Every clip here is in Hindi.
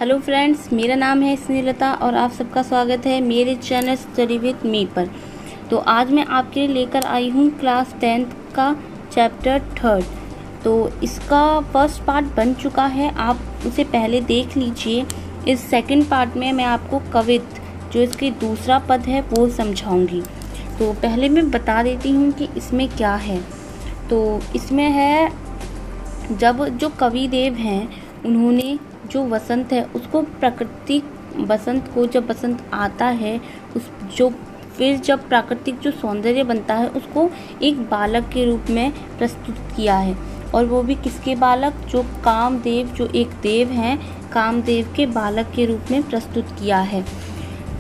हेलो फ्रेंड्स, मेरा नाम है स्नेहलता और आप सबका स्वागत है मेरे चैनल स्टडी विद मी पर। तो आज मैं आपके लिए लेकर आई हूँ क्लास 10th का चैप्टर 3। तो इसका फर्स्ट पार्ट बन चुका है, आप उसे पहले देख लीजिए। इस सेकंड पार्ट में मैं आपको कवित जो इसकी दूसरा पद है वो समझाऊंगी। तो पहले मैं बता देती हूँ कि इसमें क्या है। तो इसमें है, जब जो कवि देव हैं उन्होंने जो वसंत है उसको प्राकृतिक बसंत को, जब बसंत आता है उस जो फिर जब प्राकृतिक जो सौंदर्य बनता है उसको एक बालक के रूप में प्रस्तुत किया है। और वो भी किसके बालक, जो कामदेव, जो एक देव हैं, कामदेव के बालक के रूप में प्रस्तुत किया है।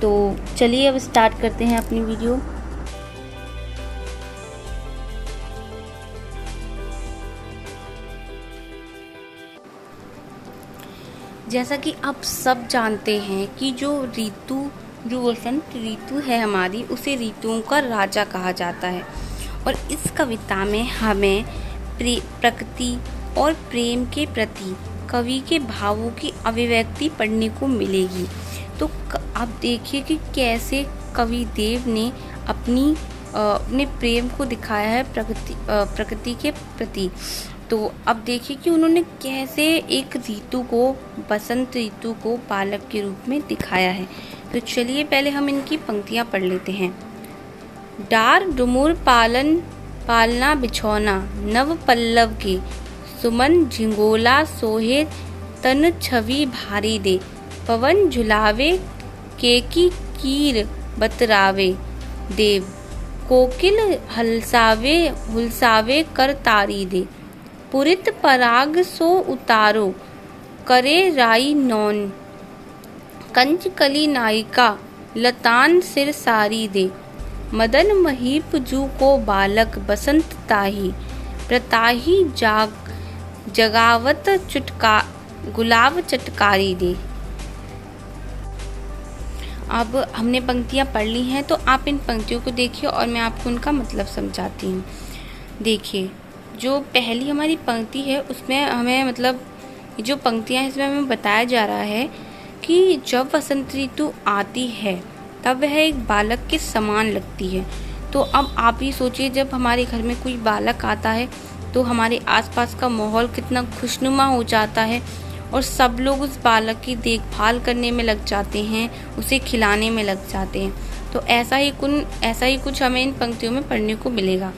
तो चलिए अब स्टार्ट करते हैं अपनी वीडियो। जैसा कि आप सब जानते हैं कि जो वसंत ऋतु है हमारी, उसे ऋतुओं का राजा कहा जाता है। और इस कविता में हमें प्रकृति और प्रेम के प्रति कवि के भावों की अभिव्यक्ति पढ़ने को मिलेगी। तो आप देखिए कि कैसे कवि देव ने अपने प्रेम को दिखाया है प्रकृति के प्रति। तो अब देखिए कि उन्होंने कैसे एक ऋतु को, बसंत ऋतु को बालक के रूप में दिखाया है। तो चलिए पहले हम इनकी पंक्तियां पढ़ लेते हैं। डार डुमुर पालना बिछौना, नव पल्लव के सुमन झिंगोला सोहे, तन छवि भारी दे, पवन झुलावे केकी कीर बतरावे, देव कोकिल हुलसावे कर तारी दे, पुरित पराग सो उतारो करे राई नौन, कंच कली नायिका लतान सिर सारी दे, मदन महीप जू को बालक बसंत ताही, प्रताही जगावत गुलाब चटकारी दे। अब हमने पंक्तियां पढ़ ली हैं, तो आप इन पंक्तियों को देखिए और मैं आपको उनका मतलब समझाती हूँ। देखिए, जो पहली हमारी पंक्ति है उसमें हमें जो पंक्तियां हैं इसमें हमें बताया जा रहा है कि जब वसंत ऋतु आती है तब वह एक बालक के समान लगती है। तो अब आप ही सोचिए, जब हमारे घर में कोई बालक आता है तो हमारे आसपास का माहौल कितना खुशनुमा हो जाता है और सब लोग उस बालक की देखभाल करने में लग जाते हैं, उसे खिलाने में लग जाते हैं। तो ऐसा ही कुछ हमें इन पंक्तियों में पढ़ने को मिलेगा।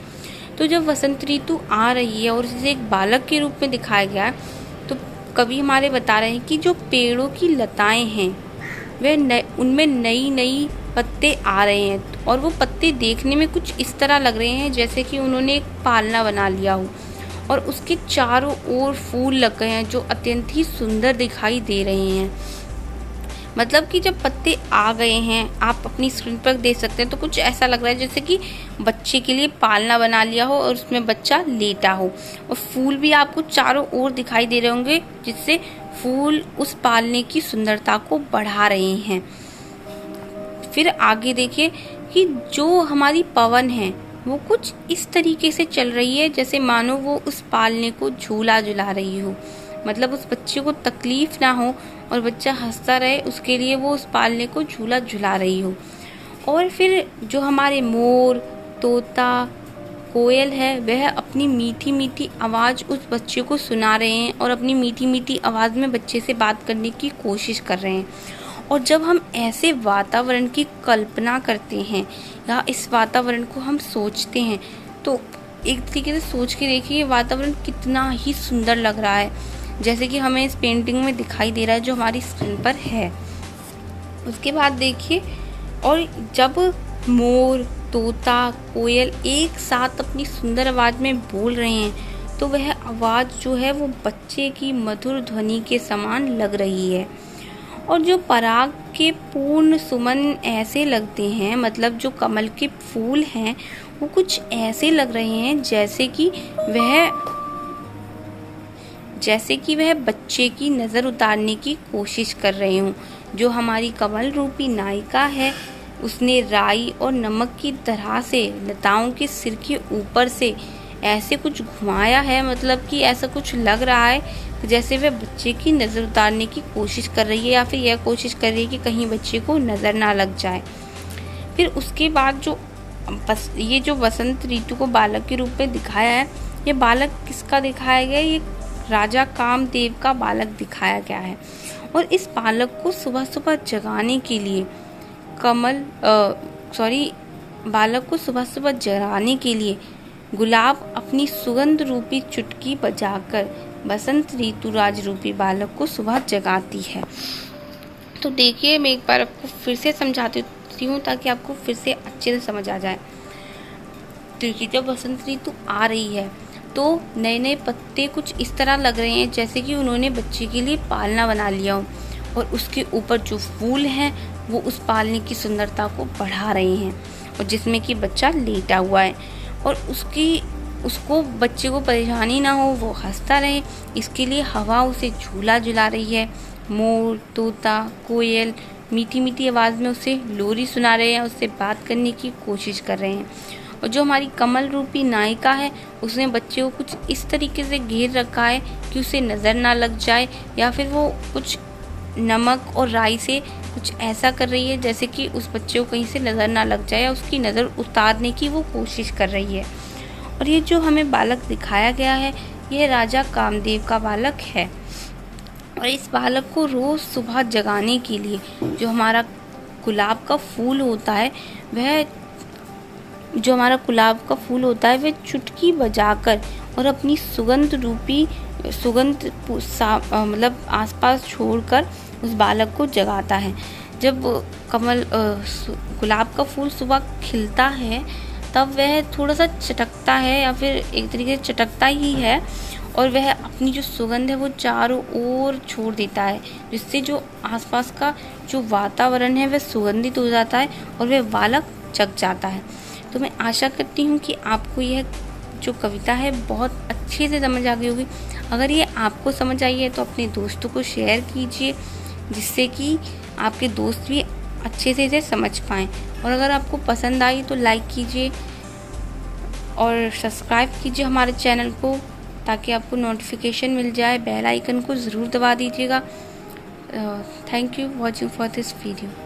तो जब वसंत ऋतु आ रही है और इसे एक बालक के रूप में दिखाया गया है, तो कवि हमारे बता रहे हैं कि जो पेड़ों की लताएं हैं उनमें नई पत्ते आ रहे हैं और वो पत्ते देखने में कुछ इस तरह लग रहे हैं जैसे कि उन्होंने एक पालना बना लिया हो और उसके चारों ओर फूल लग गए हैं जो अत्यंत ही सुंदर दिखाई दे रहे हैं। मतलब कि जब पत्ते आ गए हैं, आप अपनी स्क्रीन पर देख सकते हैं, तो कुछ ऐसा लग रहा है जैसे कि बच्चे के लिए पालना बना लिया हो और उसमें बच्चा लेटा हो। और फूल भी आपको चारों ओर दिखाई दे रहे होंगे, जिससे फूल उस पालने की सुंदरता को बढ़ा रहे हैं। फिर आगे देखिए कि जो हमारी पवन है वो कुछ इस तरीके से चल रही है जैसे मानो वो उस पालने को झूला झुला रही हो। मतलब उस बच्चे को तकलीफ ना हो और बच्चा हंसता रहे, उसके लिए वो उस पालने को झूला झुला रही हो। और फिर जो हमारे मोर, तोता, कोयल है, वह अपनी मीठी मीठी आवाज़ उस बच्चे को सुना रहे हैं और अपनी मीठी मीठी आवाज़ में बच्चे से बात करने की कोशिश कर रहे हैं। और जब हम ऐसे वातावरण की कल्पना करते हैं या इस वातावरण को हम सोचते हैं, तो एक तरीके से सोच के देखिए वातावरण कितना ही सुंदर लग रहा है, जैसे कि हमें इस पेंटिंग में दिखाई दे रहा है जो हमारी स्क्रीन पर है। उसके बाद देखिए, और जब मोर, तोता, कोयल एक साथ अपनी सुंदर आवाज़ में बोल रहे हैं तो वह आवाज़ जो है वो बच्चे की मधुर ध्वनि के समान लग रही है। और जो पराग के पूर्ण सुमन ऐसे लगते हैं, मतलब जो कमल के फूल हैं वो कुछ ऐसे लग रहे हैं जैसे कि वह बच्चे की नज़र उतारने की कोशिश कर रहे हों। जो हमारी कमल रूपी नायिका है उसने राई और नमक की तरह से लताओं के सिर के ऊपर से ऐसे कुछ घुमाया है, मतलब कि ऐसा कुछ लग रहा है जैसे वह बच्चे की नज़र उतारने की कोशिश कर रही है, या फिर यह कोशिश कर रही है कि कहीं बच्चे को नज़र ना लग जाए। फिर उसके बाद ये जो वसंत ऋतु को बालक के रूप में दिखाया है, ये बालक किसका दिखाया गया है? ये राजा कामदेव का बालक दिखाया गया है। और इस बालक को सुबह सुबह जगाने के लिए बालक को सुबह सुबह जगाने के लिए गुलाब अपनी सुगंध रूपी चुटकी बजाकर बसंत ऋतुराज रूपी बालक को सुबह जगाती है। तो देखिए, मैं एक बार आपको फिर से समझाती हूँ ताकि आपको फिर से अच्छे से समझ आ जाए। देखिए, जब बसंत ऋतु आ रही है तो नए नए पत्ते कुछ इस तरह लग रहे हैं जैसे कि उन्होंने बच्चे के लिए पालना बना लिया हो, और उसके ऊपर जो फूल हैं वो उस पालने की सुंदरता को बढ़ा रहे हैं, और जिसमें कि बच्चा लेटा हुआ है और उसको बच्चे को परेशानी ना हो, वो हंसता रहे, इसके लिए हवा उसे झूला झुला रही है। मोर, तोता, कोयल मीठी मीठी आवाज़ में उसे लोरी सुना रहे हैं, उससे बात करने की कोशिश कर रहे हैं। और जो हमारी कमल रूपी नायिका है, उसने बच्चे को कुछ इस तरीके से घेर रखा है कि उसे नज़र ना लग जाए, या फिर वो कुछ नमक और राई से कुछ ऐसा कर रही है जैसे कि उस बच्चे को कहीं से नज़र ना लग जाए, या उसकी नज़र उतारने की वो कोशिश कर रही है। और ये जो हमें बालक दिखाया गया है, ये राजा कामदेव का बालक है। और इस बालक को रोज़ सुबह जगाने के लिए जो हमारा गुलाब का फूल होता है, वह चुटकी बजाकर और अपनी सुगंध मतलब आसपास छोड़कर उस बालक को जगाता है। जब गुलाब का फूल सुबह खिलता है तब वह थोड़ा सा चटकता है, या फिर एक तरीके से चटकता ही है, और वह अपनी जो सुगंध है वो चारों ओर छोड़ देता है, जिससे जो आसपास का जो वातावरण है वह सुगंधित हो जाता है और वह बालक जग जाता है। तो मैं आशा करती हूँ कि आपको यह जो कविता है बहुत अच्छे से समझ आ गई होगी। अगर ये आपको समझ आई है तो अपने दोस्तों को शेयर कीजिए, जिससे कि आपके दोस्त भी अच्छे से इसे समझ पाएँ। और अगर आपको पसंद आई तो लाइक कीजिए और सब्सक्राइब कीजिए हमारे चैनल को, ताकि आपको नोटिफिकेशन मिल जाए। बेल आइकन को ज़रूर दबा दीजिएगा। Thank you watching for this video.